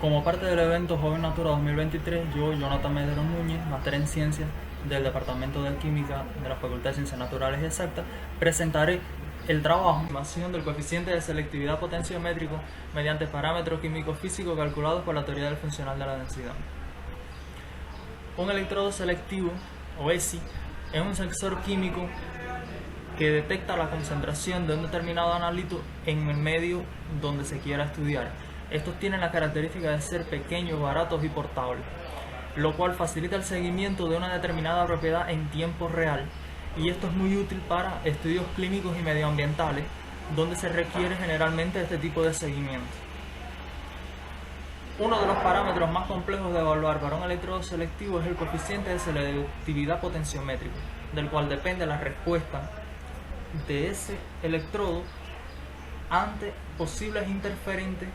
Como parte del evento Joven Natura 2023, yo, Jonathan Medero Núñez, máster en Ciencias del Departamento de Química de la Facultad de Ciencias Naturales y Exactas, presentaré el trabajo de estimación del coeficiente de selectividad potenciométrico mediante parámetros químicos físicos calculados por la teoría del funcional de la densidad. Un electrodo selectivo, o ESI, es un sensor químico que detecta la concentración de un determinado analito en el medio donde se quiera estudiar. Estos tienen la característica de ser pequeños, baratos y portables, lo cual facilita el seguimiento de una determinada propiedad en tiempo real, y esto es muy útil para estudios clínicos y medioambientales, donde se requiere generalmente este tipo de seguimiento. Uno de los parámetros más complejos de evaluar para un electrodo selectivo es el coeficiente de selectividad potenciométrico, del cual depende la respuesta de ese electrodo ante posibles interferentes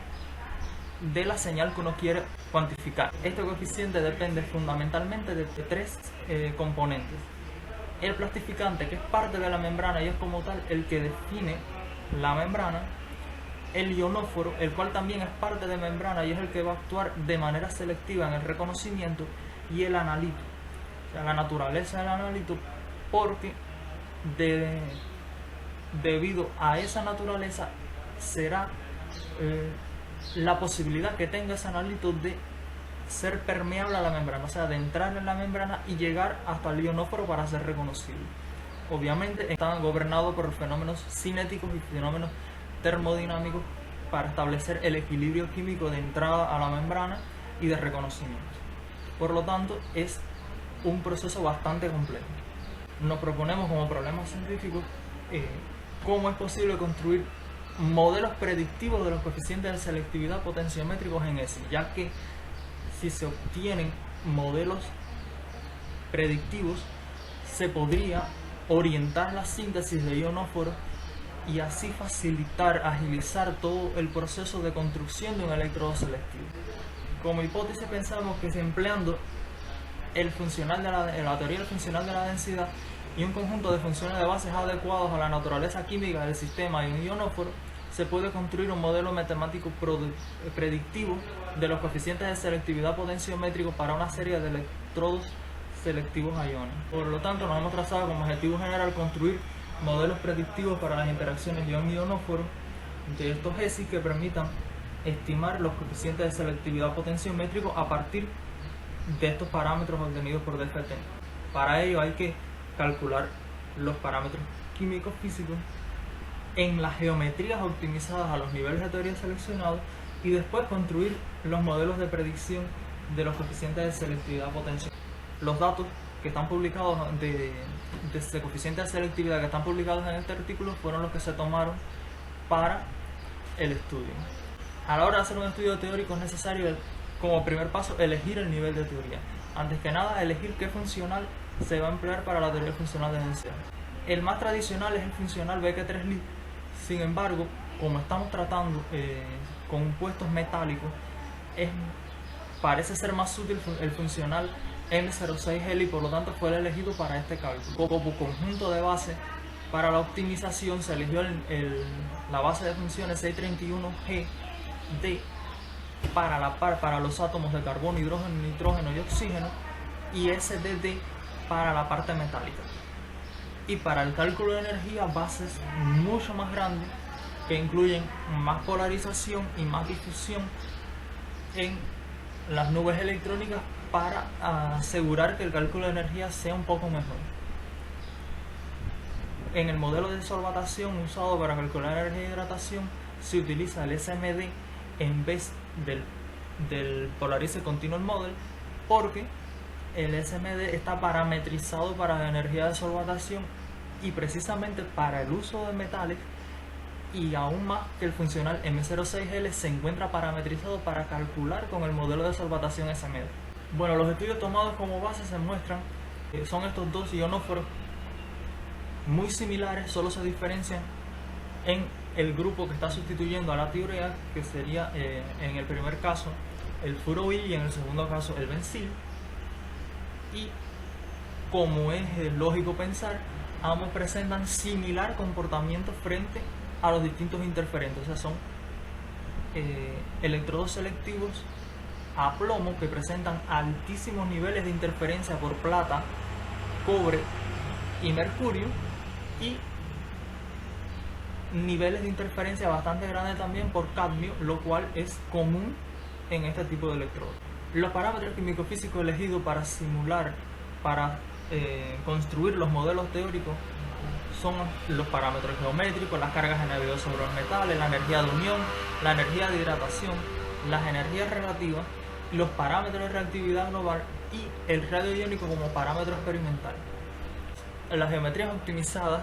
de la señal que uno quiere cuantificar. Este coeficiente depende fundamentalmente de tres componentes. El plastificante, que es parte de la membrana y es como tal el que define la membrana. El ionóforo, el cual también es parte de membrana y es el que va a actuar de manera selectiva en el reconocimiento. Y el analito, o sea, la naturaleza del analito, porque debido a esa naturaleza será la posibilidad que tenga ese analito de ser permeable a la membrana, o sea, de entrar en la membrana y llegar hasta el ionóforo para ser reconocible. Obviamente están gobernados por fenómenos cinéticos y fenómenos termodinámicos para establecer el equilibrio químico de entrada a la membrana y de reconocimiento. Por lo tanto, es un proceso bastante complejo. Nos proponemos como problema científico cómo es posible construir modelos predictivos de los coeficientes de selectividad potenciométricos en ESI, ya que si se obtienen modelos predictivos se podría orientar la síntesis de ionóforos y así facilitar, agilizar todo el proceso de construcción de un electrodo selectivo. Como hipótesis pensamos que si empleando la teoría del funcional de la densidad y un conjunto de funciones de bases adecuados a la naturaleza química del sistema y un ionóforo, se puede construir un modelo matemático predictivo de los coeficientes de selectividad potenciométrico para una serie de electrodos selectivos a iones. Por lo tanto, nos hemos trazado como objetivo general construir modelos predictivos para las interacciones ion-ionóforo de estos ESI que permitan estimar los coeficientes de selectividad potenciométrico a partir de estos parámetros obtenidos por DFT. Para ello hay que calcular los parámetros químicos físicos en las geometrías optimizadas a los niveles de teoría seleccionados y después construir los modelos de predicción de los coeficientes de selectividad potenciométrica. Los datos que están publicados de este coeficiente de selectividad que están publicados en este artículo fueron los que se tomaron para el estudio. A la hora de hacer un estudio teórico es necesario, como primer paso, elegir el nivel de teoría. Antes que nada, elegir qué funcional se va a emplear para la teoría funcional de densidad. El más tradicional es el funcional Becker-3-Lie. Sin embargo, como estamos tratando compuestos metálicos, parece ser más útil el funcional M06L y por lo tanto fue el elegido para este cálculo. Como conjunto de base para la optimización se eligió la base de funciones 631G D para los átomos de carbono, hidrógeno, nitrógeno y oxígeno, y SDD para la parte metálica. Y para el cálculo de energía, bases mucho más grandes que incluyen más polarización y más difusión en las nubes electrónicas para asegurar que el cálculo de energía sea un poco mejor. En el modelo de solvatación usado para calcular energía e hidratación se utiliza el SMD en vez del Polarizer Continuum Model, porque el SMD está parametrizado para la energía de solvatación y precisamente para el uso de metales, y aún más que el funcional M06L se encuentra parametrizado para calcular con el modelo de solvatación SMD. Bueno, los estudios tomados como base se muestran que son estos dos ionóforos muy similares, solo se diferencian en el grupo que está sustituyendo a la tiurea, que sería en el primer caso el furoil y en el segundo caso el bencil. Y como es lógico pensar, ambos presentan similar comportamiento frente a los distintos interferentes, o sea, son electrodos selectivos a plomo, que presentan altísimos niveles de interferencia por plata, cobre y mercurio, y niveles de interferencia bastante grandes también por cadmio, lo cual es común en este tipo de electrodos. Los parámetros químico-físicos elegidos para simular, para construir los modelos teóricos, son los parámetros geométricos, las cargas NBO sobre los metales, la energía de unión, la energía de hidratación, las energías relativas, los parámetros de reactividad global y el radio iónico como parámetro experimental. Las geometrías optimizadas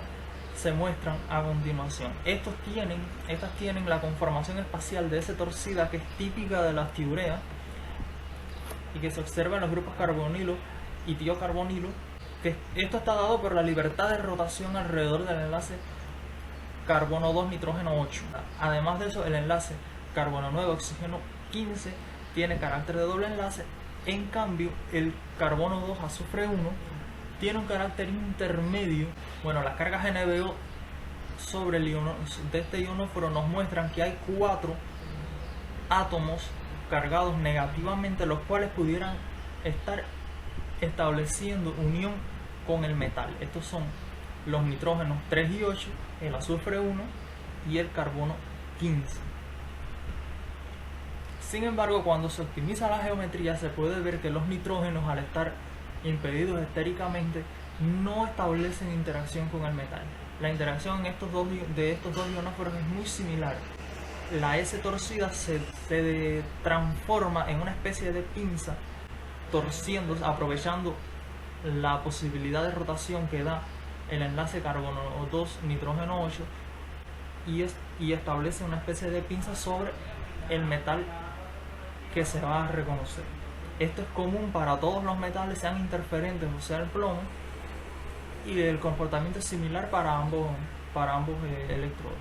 se muestran a continuación. Estas tienen la conformación espacial de S torcida, que es típica de las tiureas y que se observa en los grupos carbonilo y tiocarbonilo, que esto está dado por la libertad de rotación alrededor del enlace carbono 2 nitrógeno 8. Además de eso, el enlace carbono 9 oxígeno 15 tiene carácter de doble enlace. En cambio, el carbono 2 azufre 1 tiene un carácter intermedio. Bueno, las cargas NBO sobre el de este ionóforo nos muestran que hay 4 átomos cargados negativamente, los cuales pudieran estar estableciendo unión con el metal. Estos son los nitrógenos 3 y 8, el azufre 1 y el carbono 15. Sin embargo, cuando se optimiza la geometría, se puede ver que los nitrógenos, al estar impedidos estéricamente, no establecen interacción con el metal. La interacción de estos dos ionóforos es muy similar. La S torcida se transforma en una especie de pinza, torciéndose, aprovechando la posibilidad de rotación que da el enlace carbono 2 nitrógeno 8, y establece una especie de pinza sobre el metal que se va a reconocer. Esto es común para todos los metales, sean interferentes o sea el plomo, y el comportamiento es similar para ambos electrodos.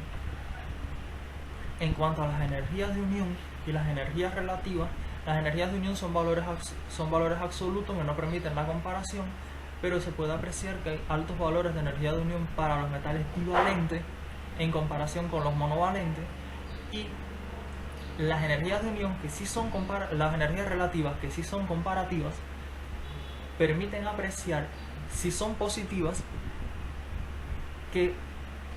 En cuanto a las energías de unión y las energías relativas, las energías de unión son valores absolutos que no permiten la comparación, pero se puede apreciar que hay altos valores de energía de unión para los metales divalentes en comparación con los monovalentes, y las energías de unión, que sí son las energías relativas, que sí son comparativas, permiten apreciar, si son positivas, que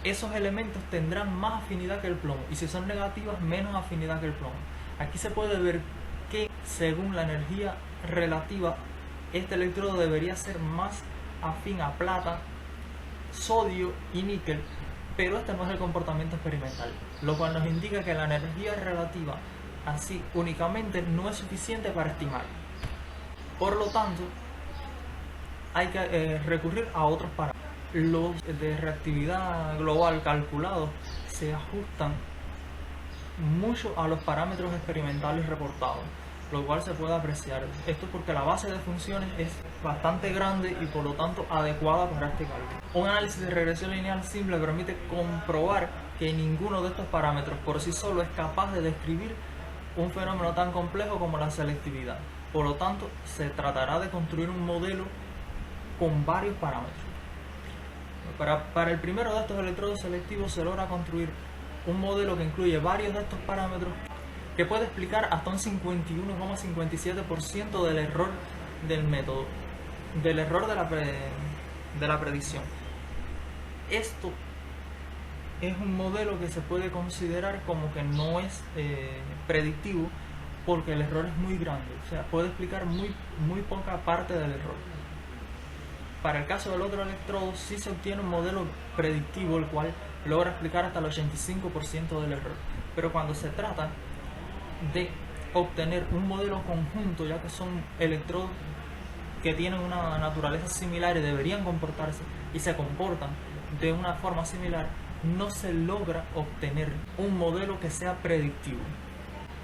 esos elementos tendrán más afinidad que el plomo, y si son negativas, menos afinidad que el plomo. Aquí se puede ver que, según la energía relativa, este electrodo debería ser más afín a plata, sodio y níquel, pero este no es el comportamiento experimental, lo cual nos indica que la energía relativa así únicamente no es suficiente para estimar. Por lo tanto, hay que recurrir a otros parámetros. Los de reactividad global calculados se ajustan mucho a los parámetros experimentales reportados, lo cual se puede apreciar. Esto porque la base de funciones es bastante grande y por lo tanto adecuada para este cálculo. Un análisis de regresión lineal simple permite comprobar que ninguno de estos parámetros por sí solo es capaz de describir un fenómeno tan complejo como la selectividad. Por lo tanto, se tratará de construir un modelo con varios parámetros. Para el primero de estos electrodos selectivos se logra construir un modelo que incluye varios de estos parámetros, que puede explicar hasta un 51,57% del error del método, del error de la predicción. Esto es un modelo que se puede considerar como que no es predictivo, porque el error es muy grande, o sea, puede explicar muy poca parte del error. Para el caso del otro electrodo sí se obtiene un modelo predictivo, el cual logra explicar hasta el 85% del error. Pero cuando se trata de obtener un modelo conjunto, ya que son electrodos que tienen una naturaleza similar y deberían comportarse y se comportan de una forma similar, no se logra obtener un modelo que sea predictivo,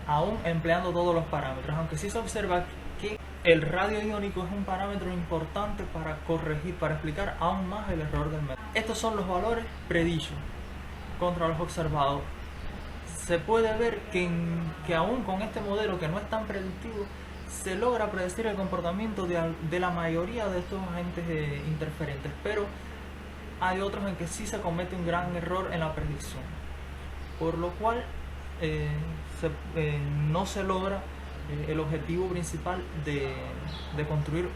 aún empleando todos los parámetros, aunque sí se observa que el radio iónico es un parámetro importante para explicar aún más el error del método. Estos son los valores predichos contra los observados. Se puede ver que aún con este modelo, que no es tan predictivo, se logra predecir el comportamiento de la mayoría de estos agentes interferentes, pero hay otros en que sí se comete un gran error en la predicción, por lo cual no se logra el objetivo principal de construir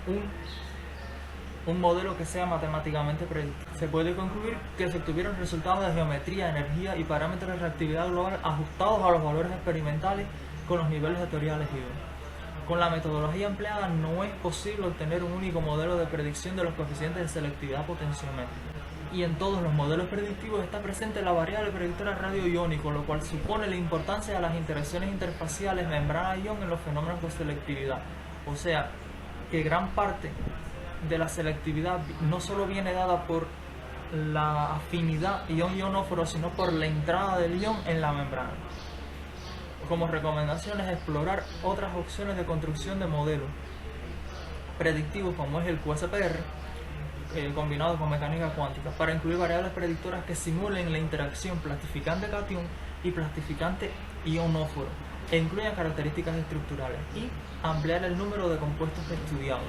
un modelo que sea matemáticamente predictivo. Se puede concluir que se obtuvieron resultados de geometría, energía y parámetros de reactividad global ajustados a los valores experimentales con los niveles de teoría elegidos. Con la metodología empleada no es posible obtener un único modelo de predicción de los coeficientes de selectividad potenciométrica. Y en todos los modelos predictivos está presente la variable predictora radio-iónico, lo cual supone la importancia de las interacciones interfaciales membrana-ion en los fenómenos de selectividad. O sea, que gran parte de la selectividad no solo viene dada por la afinidad ion-ionóforo, sino por la entrada del ion en la membrana. Como recomendación es explorar otras opciones de construcción de modelos predictivos como es el QSPR, combinado con mecánica cuántica, para incluir variables predictoras que simulen la interacción plastificante-catión y plastificante-ionóforo e incluyan características estructurales y ampliar el número de compuestos estudiados.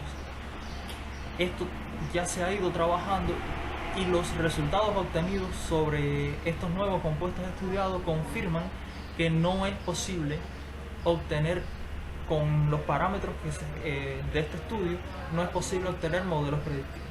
Esto ya se ha ido trabajando y los resultados obtenidos sobre estos nuevos compuestos estudiados confirman que no es posible obtener con los parámetros de este estudio, no es posible obtener modelos predictivos.